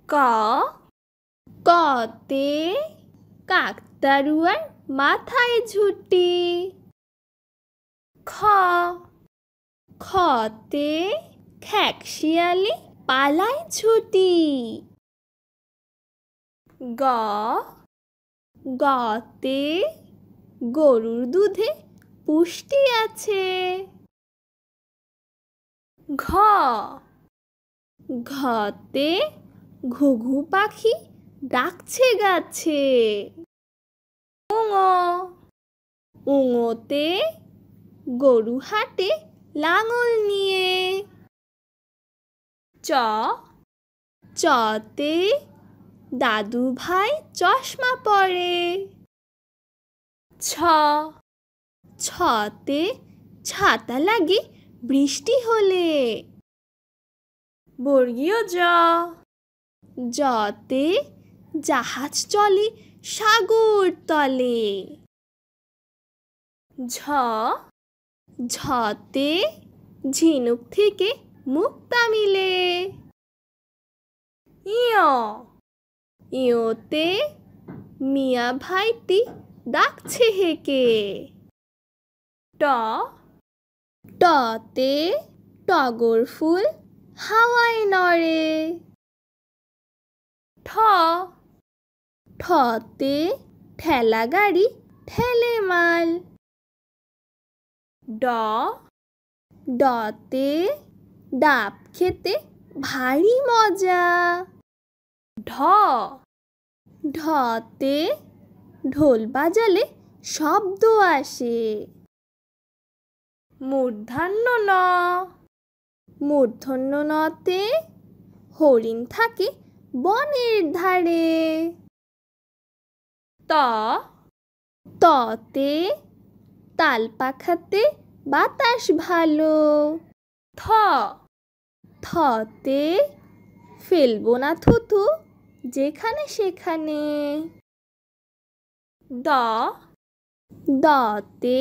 ক কতে কাকতাড়ুয়ার মাথায় ঝুঁটি। খ খতে খ্যাকশিয়ালি পালায় ছুটি। গ গতে গরুর দুধে পুষ্টি আছে। ঘ ঘতে ঘুঘু পাখি ডাকছে গাছে। ঙ ঙতে গরু হাটে লাঙল নিয়ে। চ চতে দাদু ভাই চশমা পরে। ছ ছতে ছাতা লাগে বৃষ্টি হলে। বর্গীয় জ জতে জাহাজ চলে সাগর তলে। ঝ ঝতে ঝিনুক থেকে মুক্তা মিলে। ইয় ইয়তে মিয়া ভাইটি ডাকছে হেকে। ট টতে টগর ফুল হাওয়ায় নড়ে। ঠ ঠতে ঠেলা গাড়ি ঠেলে মাল। ড ডতে ডাব খেতে ভারী মজা। ঢ ঢতে ঢোল বাজালে শব্দ আসে। মূর্ধন্য ন মূর্ধন্য নতে হরিণ থাকে বনের ধারে। ত ততে তাল পাখাতে বাতাস ভালো। থ থতে ফেলবো না থুতু যেখানে সেখানে। দ দতে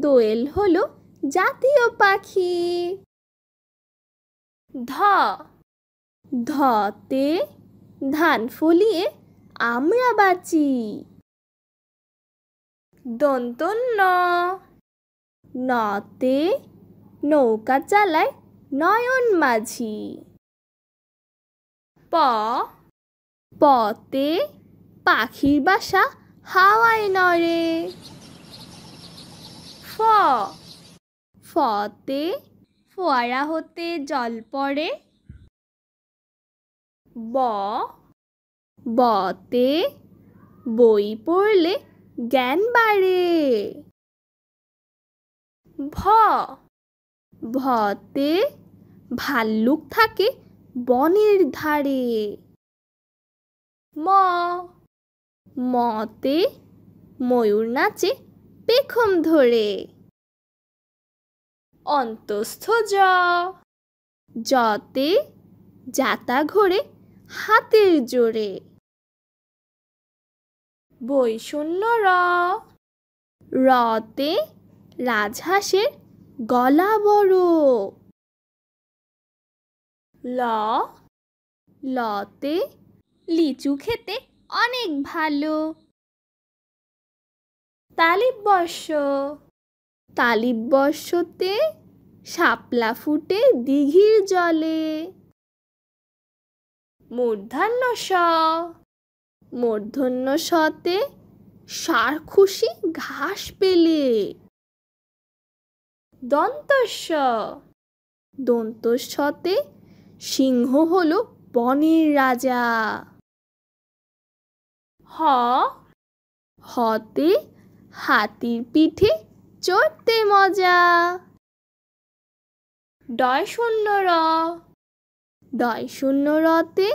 দোয়েল হলো জাতীয় পাখি। ধ ধতে ধান ফলিয়ে আমরা বাঁচি। দন্ত ন নতে নৌকা চালায় নয়ন মাঝি। প পতে পাখির বাসা হাওয়ায় নড়ে। ফ ফতে ফোয়ারা হতে জল পড়ে। ব বতে বই পড়লে জ্ঞান বাড়ে। ভ ভতে ভাল্লুক থাকে বনের ধারে। ম মতে ময়ূর নাচে পেখম ধরে। অন্তস্থ জ জতে জাতা ঘোরে হাতের জোরে। বৈষণ্য র রতে রাজহাঁসের গলা বড়। ল লতে লিচু খেতে অনেক ভালো। তালিববর্ষ তালিববর্ষতে শাপলা ফুটে দিঘির জলে। মূর্ধন্য ষ মূর্ধন্য শতে ষাঁড় খুশি ঘাস পেলে। দন্তস্ব দন্তস্বতে সিংহ হলো বনের রাজা। হ হতে হাতির পিঠে চড়তে মজা। ডয় শূন্য র ডয় শূন্য রতে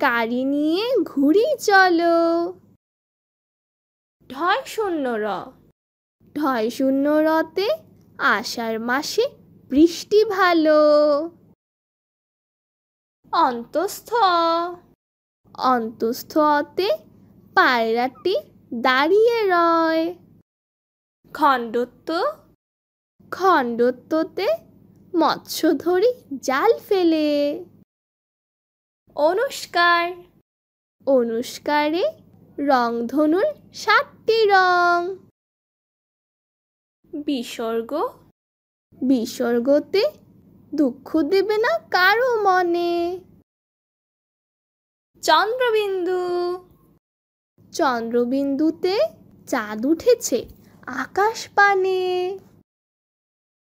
গাড়ি নিয়ে ঘুরি চলো। ঢয় শূন্য র ঢয় শূন্য রতে আষাঢ় মাসে বৃষ্টি ভালো। অন্তস্থ অন্তস্থতে পায়রাটি দাঁড়িয়ে রয়। খণ্ডত্ব খণ্ডত্বতে মৎস্য ধরি জাল ফেলে। অনুষ্কার। অনুষ্কারে রংধনুর 7টি রং। বিসর্গ। বিসর্গতে দুঃখ দেবে না কারো মনে। চন্দ্রবিন্দু। চন্দ্রবিন্দুতে চাঁদ উঠেছে আকাশ পানে।